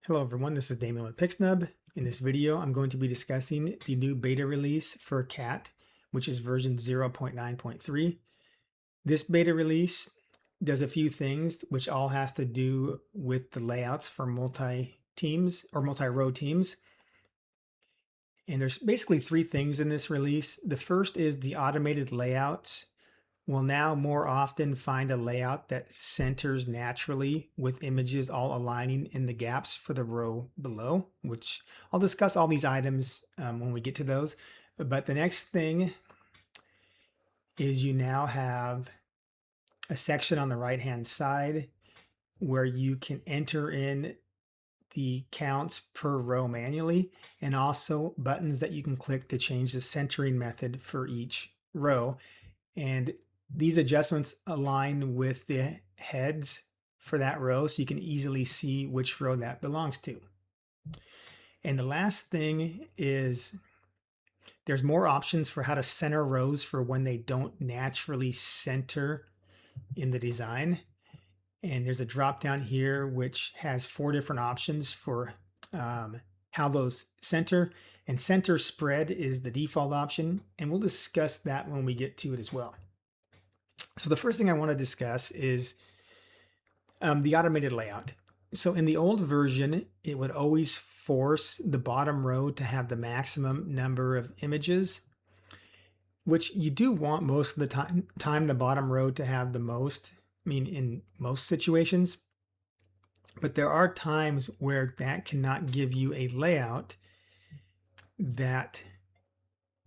Hello everyone, this is Damien with Pixnub. In this video, I'm going to be discussing the new beta release for CAT, which is version 0.9.3. This beta release does a few things, which all has to do with the layouts for multi-teams or multi-row teams. And there's basically three things in this release. The first is the automated layouts will now more often find a layout that centers naturally with images all aligning in the gaps for the row below, which I'll discuss all these items when we get to those. But the next thing is you now have a section on the right-hand side where you can enter in the counts per row manually, and also buttons that you can click to change the centering method for each row. And these adjustments align with the heads for that row, so you can easily see which row that belongs to. And the last thing is there's more options for how to center rows for when they don't naturally center in the design. And there's a drop down here which has 4 different options for how those center. And center spread is the default option, and we'll discuss that when we get to it as well. So the first thing I want to discuss is the automated layout. So in the old version, it would always force the bottom row to have the maximum number of images, which you do want most of the time the bottom row to have the most, I mean, in most situations. But there are times where that cannot give you a layout that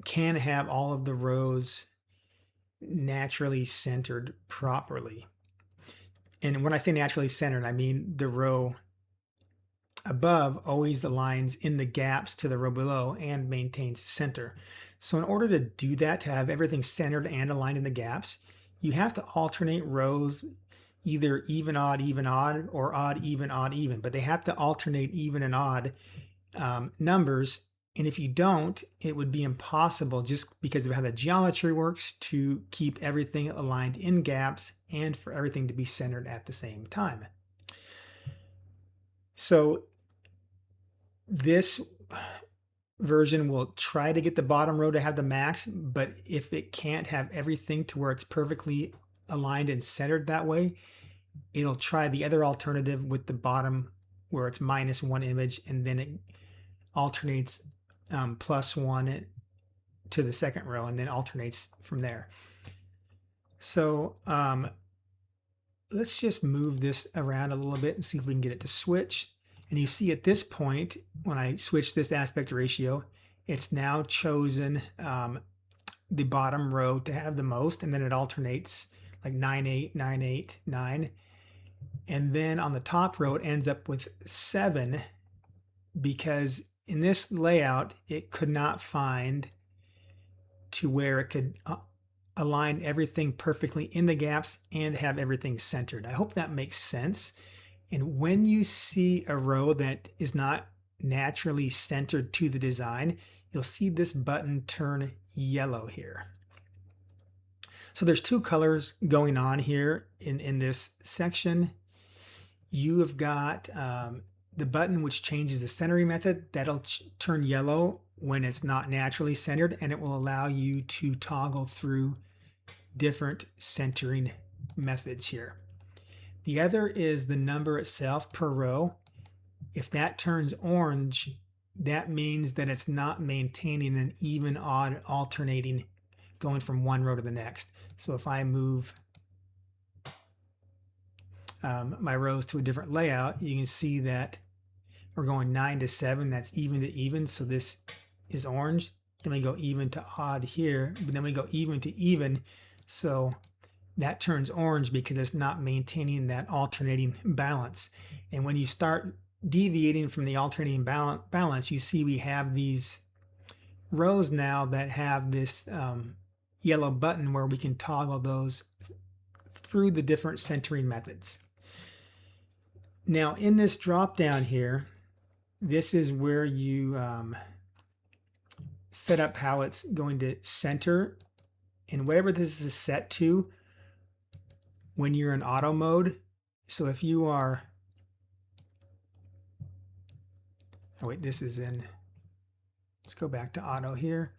can have all of the rows naturally centered properly. And when I say naturally centered, I mean the row above always aligns in the gaps to the row below and maintains center. So in order to do that, to have everything centered and aligned in the gaps, you have to alternate rows, either even, odd, or odd, even, but they have to alternate even and odd numbers. And if you don't, it would be impossible, just because of how the geometry works, to keep everything aligned in gaps and for everything to be centered at the same time. So this version will try to get the bottom row to have the max, but if it can't have everything to where it's perfectly aligned and centered that way, it'll try the other alternative with the bottom where it's -1 image, and then it alternates +1 to the second row and then alternates from there. So let's just move this around a little bit and see if we can get it to switch. And you see at this point, when I switch this aspect ratio, it's now chosen the bottom row to have the most, and then it alternates like 9, 8, 9, 8, 9. And then on the top row, it ends up with 7, because in this layout, it could not find to where it could align everything perfectly in the gaps and have everything centered. I hope that makes sense. And when you see a row that is not naturally centered to the design, you'll see this button turn yellow here. So there's 2 colors going on here in this section. You have got the button which changes the centering method. That'll turn yellow when it's not naturally centered, and it will allow you to toggle through different centering methods here. The other is the number itself per row. If that turns orange, that means that it's not maintaining an even, odd, alternating, going from one row to the next. So if I move my rows to a different layout, you can see that we're going 9 to 7. That's even to even. So this is orange. Then we go even to odd here, but then we go even to even. So that turns orange because it's not maintaining that alternating balance. And when you start deviating from the alternating balance, you see we have these rows now that have this yellow button where we can toggle those through the different centering methods. Now in this drop down here, this is where you set up how it's going to center, and whatever this is set to when you're in auto mode. So if you are Oh wait, this is in, let's go back to auto here.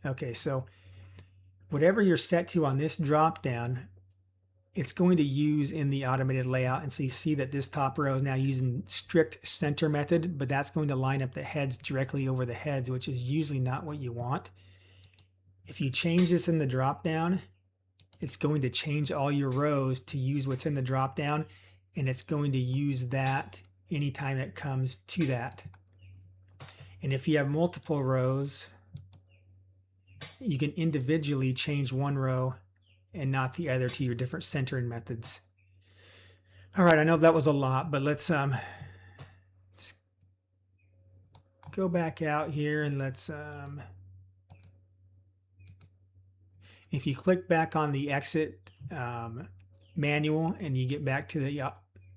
Okay, so whatever you're set to on this drop down, it's going to use in the automated layout. And so you see that this top row is now using strict center method, but that's going to line up the heads directly over the heads, which is usually not what you want. If you change this in the drop down, it's going to change all your rows to use what's in the drop down, and it's going to use that anytime it comes to that. And if you have multiple rows, you can individually change one row and not the other to your different centering methods. All right, I know that was a lot, but let's go back out here and let's if you click back on the exit manual and you get back to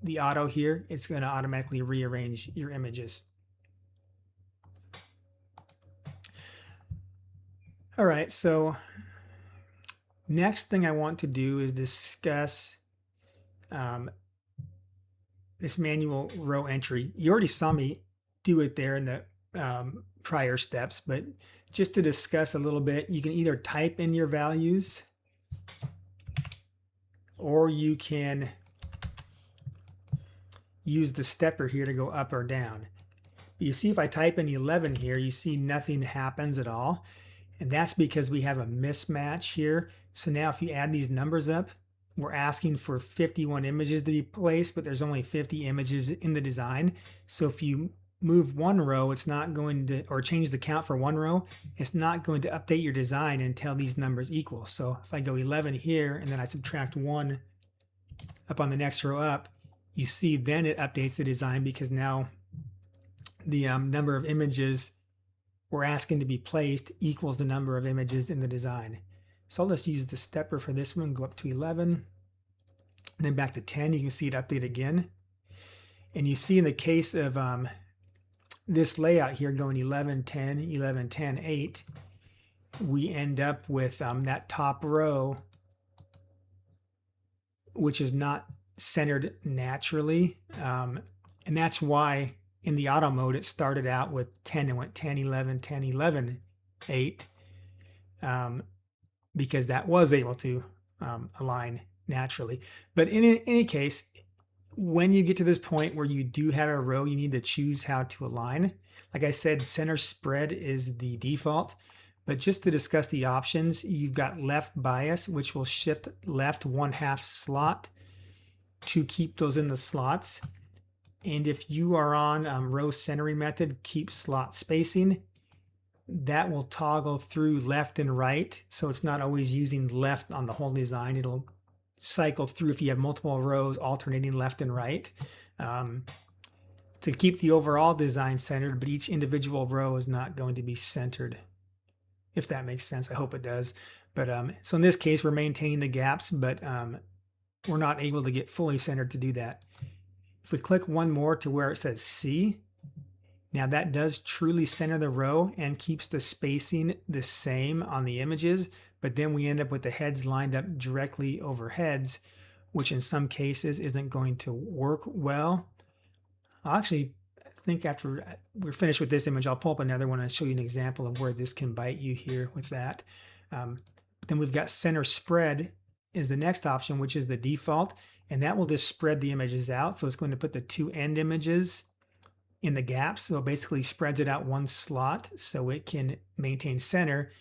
the auto here, it's going to automatically rearrange your images. All right, so next thing I want to do is discuss this manual row entry. You already saw me do it there in the prior steps, but just to discuss a little bit, you can either type in your values or you can use the stepper here to go up or down. You see if I type in 11 here, you see nothing happens at all. And that's because we have a mismatch here. So now if you add these numbers up, we're asking for 51 images to be placed, but there's only 50 images in the design. So if you move one row, it's not going to, or change the count for one row, it's not going to update your design until these numbers equal. So if I go 11 here and then I subtract 1 up on the next row up, you see then it updates the design because now the number of images we're asking to be placed equals the number of images in the design. So I'll just use the stepper for this one, go up to 11, and then back to 10. You can see it update again. And you see in the case of this layout here going 11, 10, 11, 10, 8, we end up with that top row, which is not centered naturally. And that's why in the auto mode, it started out with 10 and went 10, 11, 10, 11, 8, because that was able to align naturally. But in any case, when you get to this point where you do have a row, you need to choose how to align. Like I said, center spread is the default. But just to discuss the options, you've got left bias, which will shift left 1/2 slot to keep those in the slots. And if you are on row centering method, keep slot spacing, that will toggle through left and right. So it's not always using left on the whole design. It'll cycle through if you have multiple rows alternating left and right to keep the overall design centered, but each individual row is not going to be centered, if that makes sense. I hope it does. But so in this case, we're maintaining the gaps, but we're not able to get fully centered to do that. If we click one more to where it says C, now that does truly center the row and keeps the spacing the same on the images, but then we end up with the heads lined up directly over heads, which in some cases isn't going to work well. I'll actually think after we're finished with this image, I'll pull up another one and show you an example of where this can bite you here with that. Then we've got center spread is the next option, which is the default, and that will just spread the images out. So it's going to put the two end images in the gaps. So it basically spreads it out one slot so it can maintain center,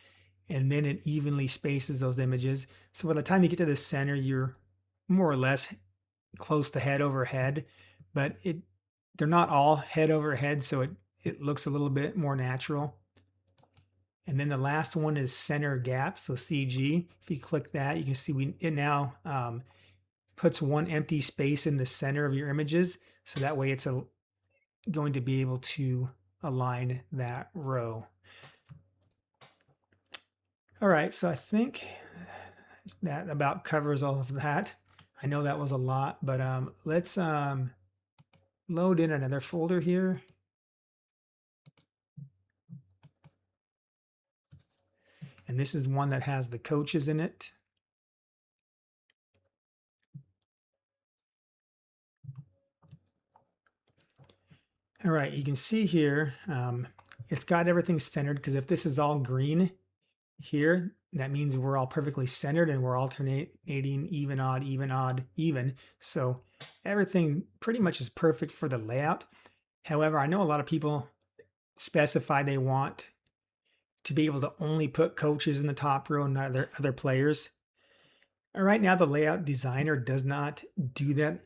and then it evenly spaces those images. So by the time you get to the center, you're more or less close to head over head, but they're not all head over head, so it looks a little bit more natural. And then the last one is center gap, so CG. If you click that, you can see it now puts one empty space in the center of your images, so that way it's going to be able to align that row. All right, so I think that about covers all of that. I know that was a lot, but let's load in another folder here. And this is one that has the coaches in it. All right, you can see here, it's got everything centered because if this is all green here, that means we're all perfectly centered and we're alternating even, odd, even, odd, even. So everything pretty much is perfect for the layout. However, I know a lot of people specify they want to be able to only put coaches in the top row and not other players. And right now, the layout designer does not do that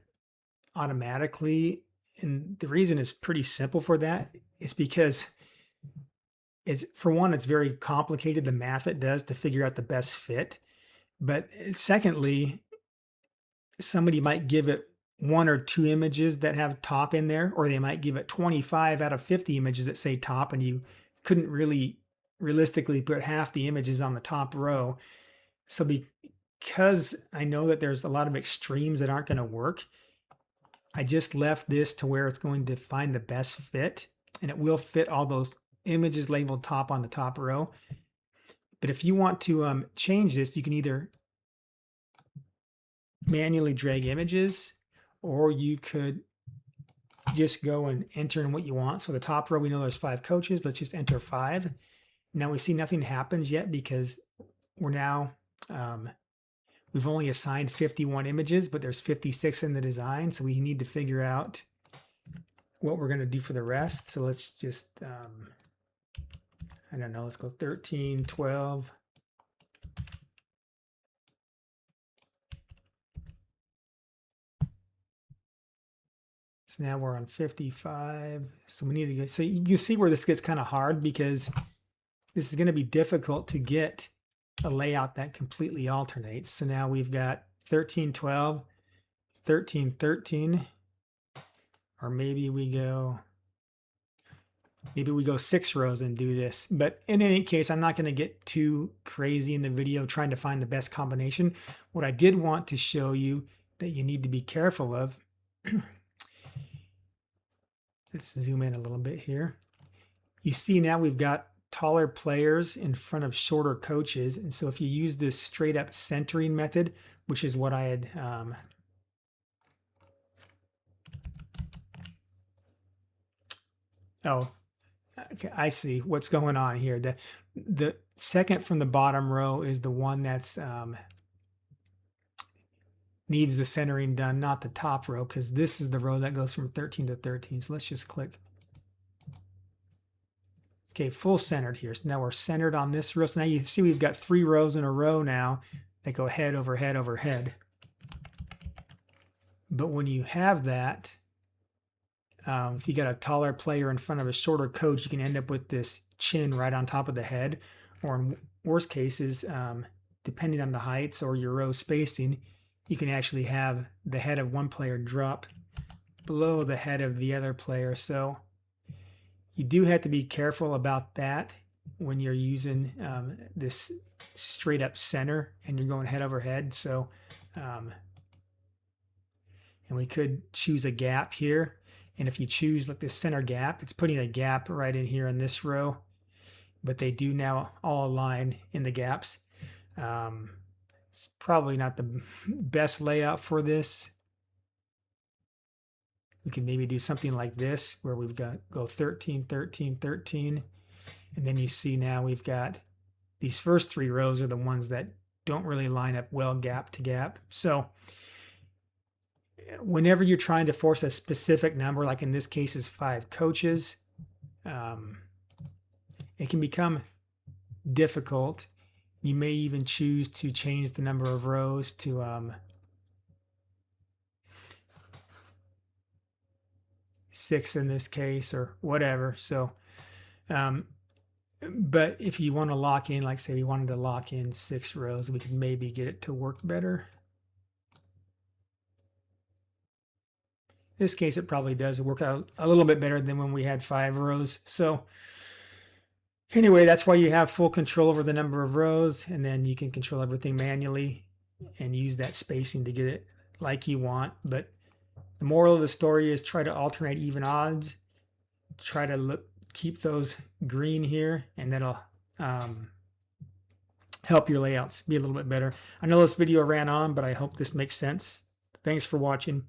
automatically. And the reason is pretty simple for that. It's because it's, for one, it's very complicated, the math it does to figure out the best fit. But secondly, somebody might give it one or two images that have top in there, or they might give it 25 out of 50 images that say top, and you couldn't really realistically put half the images on the top row. So because I know that there's a lot of extremes that aren't going to work, I just left this to where it's going to find the best fit, and it will fit all those images labeled top on the top row. But if you want to change this, you can either manually drag images, or you could just go and enter in what you want. So the top row, we know there's 5 coaches. Let's just enter 5. Now we see nothing happens yet because we're now, we've only assigned 51 images, but there's 56 in the design. So we need to figure out what we're going to do for the rest. So let's just, I don't know, let's go 13, 12. So now we're on 55. So we need to get, so you can see where this gets kind of hard because this is going to be difficult to get a layout that completely alternates. So now we've got 13, 12, 13, 13, or maybe we go 6 rows and do this. But in any case, I'm not going to get too crazy in the video trying to find the best combination. What I did want to show you that you need to be careful of, let's zoom in a little bit here. You see now we've got taller players in front of shorter coaches. And so if you use this straight up centering method, which is what I had okay, I see what's going on here. The second from the bottom row is the one that's needs the centering done, not the top row, because this is the row that goes from 13 to 13. So let's just click. Okay, full centered here. So now we're centered on this row. So now you see we've got 3 rows in a row now that go head over head over head. But when you have that, if you got a taller player in front of a shorter coach, you can end up with this chin right on top of the head. Or in worst cases, depending on the heights or your row spacing, you can actually have the head of one player drop below the head of the other player. So you do have to be careful about that when you're using this straight up center and you're going head over head. So, and we could choose a gap here. And if you choose like this center gap, it's putting a gap right in here in this row, but they do now all align in the gaps. It's probably not the best layout for this. We can maybe do something like this where we've got go 13, 13, 13. And then you see now we've got these first 3 rows are the ones that don't really line up well gap to gap. So whenever you're trying to force a specific number, like in this case is 5 coaches, it can become difficult. You may even choose to change the number of rows to 6 in this case or whatever. So, but if you want to lock in, like say we wanted to lock in 6 rows, we could maybe get it to work better. In this case, it probably does work out a little bit better than when we had 5 rows. So anyway, that's why you have full control over the number of rows, and then you can control everything manually and use that spacing to get it like you want. But the moral of the story is try to alternate even odds. Try to keep those green here, and that'll help your layouts be a little bit better. I know this video ran on, but I hope this makes sense. Thanks for watching.